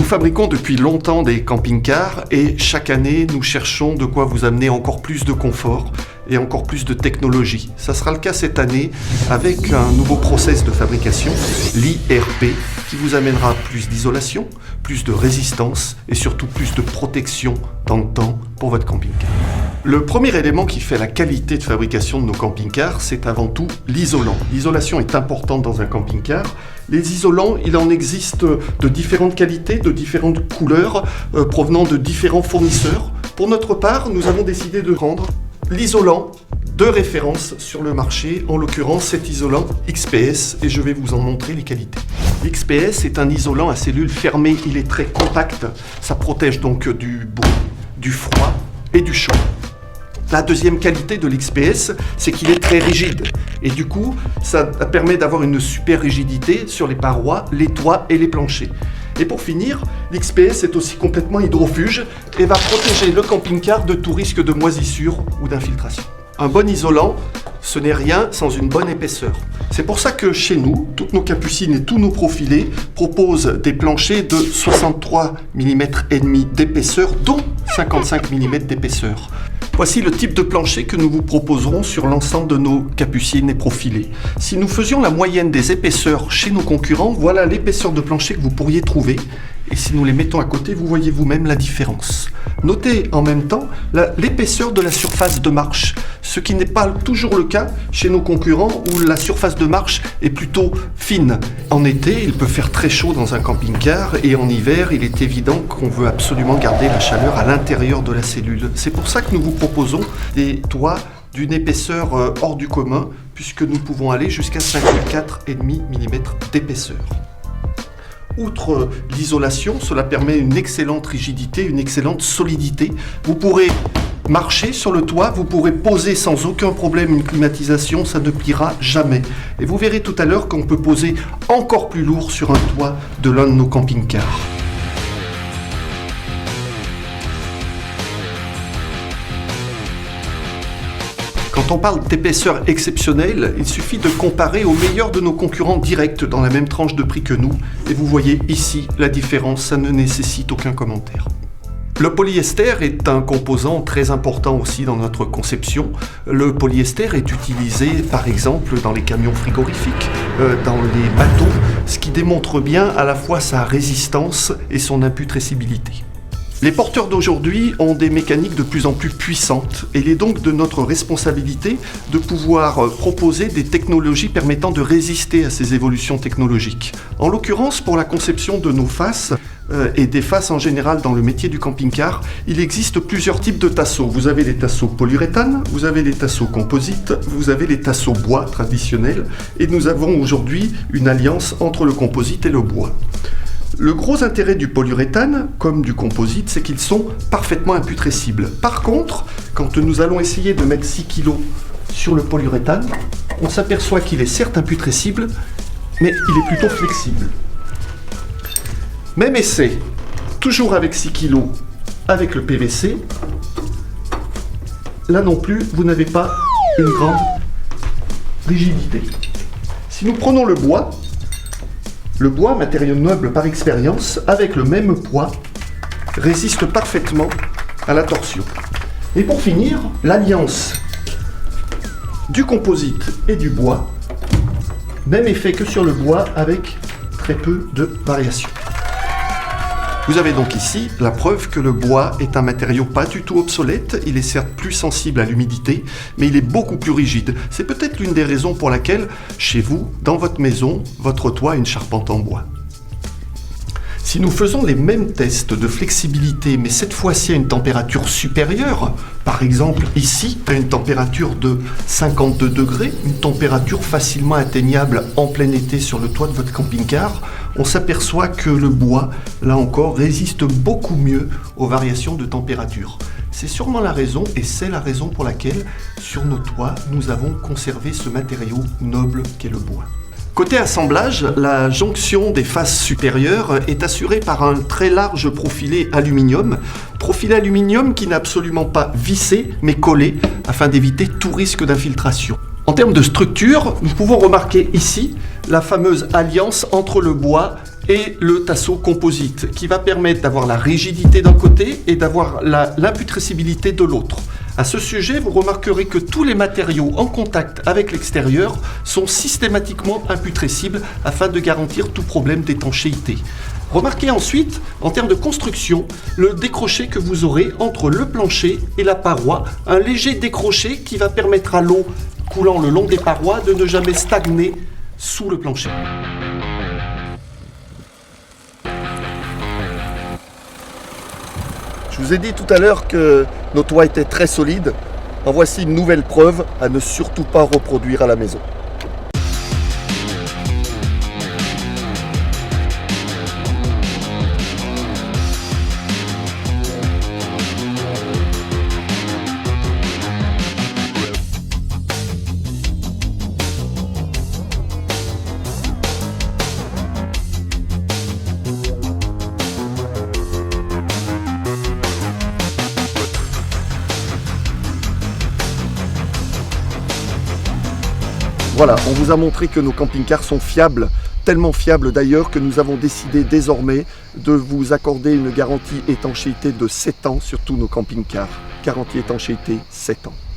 Nous fabriquons depuis longtemps des camping-cars et chaque année, nous cherchons de quoi vous amener encore plus de confort et encore plus de technologie. Ça sera le cas cette année avec un nouveau process de fabrication, l'IRP, qui vous amènera plus d'isolation, plus de résistance et surtout plus de protection dans le temps pour votre camping-car. Le premier élément qui fait la qualité de fabrication de nos camping-cars, c'est avant tout l'isolant. L'isolation est importante dans un camping-car. Les isolants, il en existe de différentes qualités, de différentes couleurs, provenant de différents fournisseurs. Pour notre part, nous avons décidé de prendre l'isolant de référence sur le marché, en l'occurrence cet isolant XPS, et je vais vous en montrer les qualités. L'XPS est un isolant à cellules fermées, il est très compact, ça protège donc du bruit, du froid et du chaud. La deuxième qualité de l'XPS, c'est qu'il est très rigide. Et du coup, ça permet d'avoir une super rigidité sur les parois, les toits et les planchers. Et pour finir, l'XPS est aussi complètement hydrofuge et va protéger le camping-car de tout risque de moisissure ou d'infiltration. Un bon isolant, ce n'est rien sans une bonne épaisseur. C'est pour ça que chez nous, toutes nos capucines et tous nos profilés proposent des planchers de 63 mm et demi d'épaisseur, dont 55 mm d'épaisseur. Voici le type de plancher que nous vous proposerons sur l'ensemble de nos capucines et profilés. Si nous faisions la moyenne des épaisseurs chez nos concurrents, voilà l'épaisseur de plancher que vous pourriez trouver. Et si nous les mettons à côté, vous voyez vous-même la différence. Notez en même temps l'épaisseur de la surface de marche, ce qui n'est pas toujours le cas chez nos concurrents où la surface de marche est plutôt fine. En été, il peut faire très chaud dans un camping-car et en hiver, il est évident qu'on veut absolument garder la chaleur à l'intérieur de la cellule. C'est pour ça que nous vous proposons des toits d'une épaisseur hors du commun, puisque nous pouvons aller jusqu'à 54,5 mm d'épaisseur. Outre l'isolation, cela permet une excellente rigidité, une excellente solidité. Vous pourrez marcher sur le toit, vous pourrez poser sans aucun problème une climatisation, ça ne pliera jamais. Et vous verrez tout à l'heure qu'on peut poser encore plus lourd sur un toit de l'un de nos camping-cars. Quand on parle d'épaisseur exceptionnelle, il suffit de comparer aux meilleurs de nos concurrents directs dans la même tranche de prix que nous. Et vous voyez ici la différence, ça ne nécessite aucun commentaire. Le polyester est un composant très important aussi dans notre conception. Le polyester est utilisé par exemple dans les camions frigorifiques, dans les bateaux, ce qui démontre bien à la fois sa résistance et son imputrescibilité. Les porteurs d'aujourd'hui ont des mécaniques de plus en plus puissantes et il est donc de notre responsabilité de pouvoir proposer des technologies permettant de résister à ces évolutions technologiques. En l'occurrence, pour la conception de nos fasces et des fasces en général dans le métier du camping-car, il existe plusieurs types de tasseaux. Vous avez les tasseaux polyuréthane, vous avez les tasseaux composites, vous avez les tasseaux bois traditionnels et nous avons aujourd'hui une alliance entre le composite et le bois. Le gros intérêt du polyuréthane, comme du composite, c'est qu'ils sont parfaitement imputrescibles. Par contre, quand nous allons essayer de mettre 6 kg sur le polyuréthane, on s'aperçoit qu'il est certes imputrescible, mais il est plutôt flexible. Même essai, toujours avec 6 kg avec le PVC, là non plus, vous n'avez pas une grande rigidité. Si nous prenons le bois, matériau noble par expérience, avec le même poids, résiste parfaitement à la torsion. Et pour finir, l'alliance du composite et du bois, même effet que sur le bois avec très peu de variations. Vous avez donc ici la preuve que le bois est un matériau pas du tout obsolète, il est certes plus sensible à l'humidité, mais il est beaucoup plus rigide. C'est peut-être l'une des raisons pour laquelle, chez vous, dans votre maison, votre toit a une charpente en bois. Si nous faisons les mêmes tests de flexibilité, mais cette fois-ci à une température supérieure, par exemple ici, à une température de 52 degrés, une température facilement atteignable en plein été sur le toit de votre camping-car, on s'aperçoit que le bois, là encore, résiste beaucoup mieux aux variations de température. C'est sûrement la raison, et c'est la raison pour laquelle, sur nos toits, nous avons conservé ce matériau noble qu'est le bois. Côté assemblage, la jonction des faces supérieures est assurée par un très large profilé aluminium qui n'est absolument pas vissé, mais collé, afin d'éviter tout risque d'infiltration. En termes de structure, nous pouvons remarquer ici la fameuse alliance entre le bois et le tasseau composite qui va permettre d'avoir la rigidité d'un côté et d'avoir l'imputrescibilité de l'autre. À ce sujet, vous remarquerez que tous les matériaux en contact avec l'extérieur sont systématiquement imputrescibles afin de garantir tout problème d'étanchéité. Remarquez ensuite, en termes de construction, le décroché que vous aurez entre le plancher et la paroi, un léger décroché qui va permettre à l'eau coulant le long des parois de ne jamais stagner sous le plancher. Je vous ai dit tout à l'heure que nos toits étaient très solides. En voici une nouvelle preuve à ne surtout pas reproduire à la maison. Voilà, on vous a montré que nos camping-cars sont fiables, tellement fiables d'ailleurs que nous avons décidé désormais de vous accorder une garantie étanchéité de 7 ans sur tous nos camping-cars. Garantie étanchéité 7 ans.